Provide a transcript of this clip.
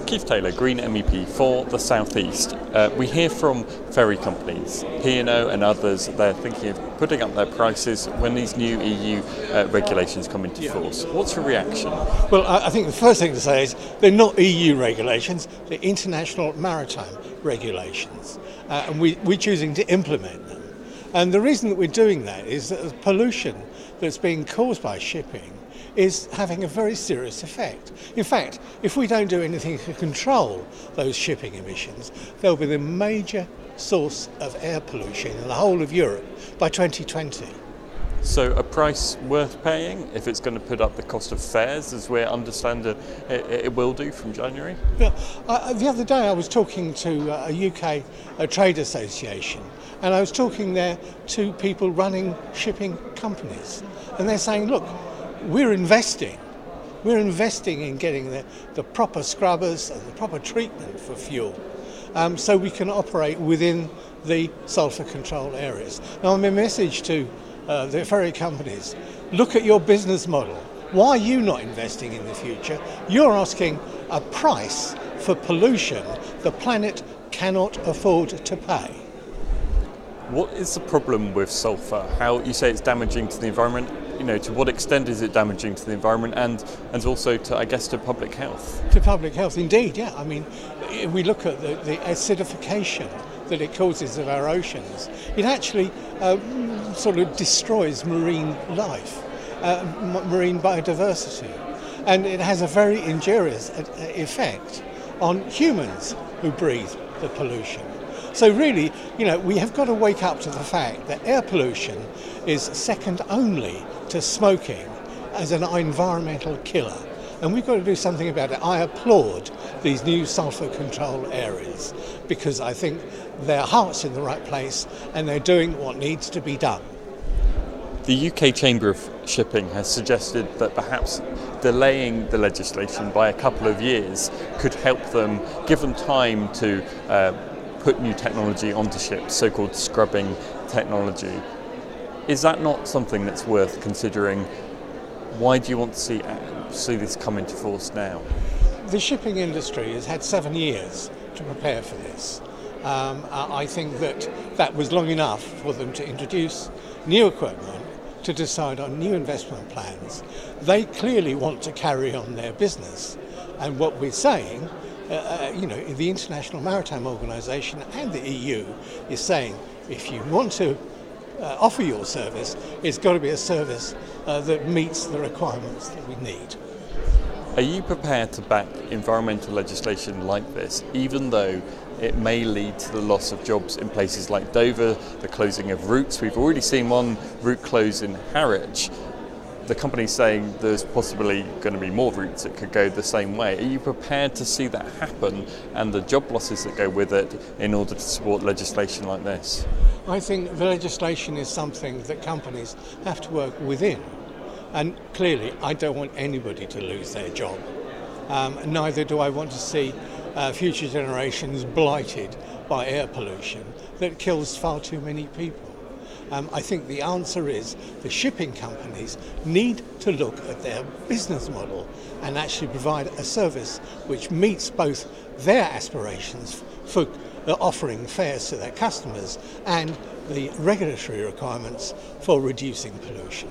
Keith Taylor, Green MEP for the South East. We hear from ferry companies, P&O and others, they're thinking of putting up their prices when these new EU regulations come into force. What's your reaction? Well, I think the first thing to say is they're not EU regulations, they're international maritime regulations, and we're choosing to implement them. And the reason that we're doing that is that the pollution that's being caused by shipping is having a very serious effect. In fact, if we don't do anything to control those shipping emissions, they'll be the major source of air pollution in the whole of Europe by 2020. So a price worth paying if it's going to put up the cost of fares, as we understand it will do from January? Yeah. The other day I was talking to a UK trade association, and I was talking there to people running shipping companies, and they're saying, look, we're investing in getting the proper scrubbers and the proper treatment for fuel, so we can operate within the sulphur control areas. Now, my message to the ferry companies, look at your business model. Why are you not investing in the future? You're asking a price for pollution the planet cannot afford to pay. What is the problem with sulphur? How you say it's damaging to the environment? You know, to what extent is it damaging to the environment and also to, I guess, to public health? To public health, indeed, yeah. I mean, if we look at the acidification that it causes of our oceans, it actually sort of destroys marine life, marine biodiversity, and it has a very injurious effect on humans who breathe the pollution. So really, you know, we have got to wake up to the fact that air pollution is second only to smoking as an environmental killer. And we've got to do something about it. I applaud these new sulphur control areas because I think their heart's in the right place and they're doing what needs to be done. The UK Chamber of Shipping has suggested that perhaps delaying the legislation by a couple of years could help them, give them time to put new technology onto ships, so-called scrubbing technology. Is that not something that's worth considering? Why do you want to see this come into force now? The shipping industry has had 7 years to prepare for this. I think that was long enough for them to introduce new equipment, to decide on new investment plans. They clearly want to carry on their business, and what we're saying, the International Maritime Organization and the EU is saying, if you want to offer your service, it's got to be a service that meets the requirements that we need. Are you prepared to back environmental legislation like this, even though it may lead to the loss of jobs in places like Dover, the closing of routes? We've already seen one route close in Harwich. The company's saying there's possibly going to be more routes that could go the same way. Are you prepared to see that happen and the job losses that go with it in order to support legislation like this? I think the legislation is something that companies have to work within. And clearly, I don't want anybody to lose their job. Neither do I want to see future generations blighted by air pollution that kills far too many people. I think the answer is the shipping companies need to look at their business model and actually provide a service which meets both their aspirations for offering fares to their customers and the regulatory requirements for reducing pollution.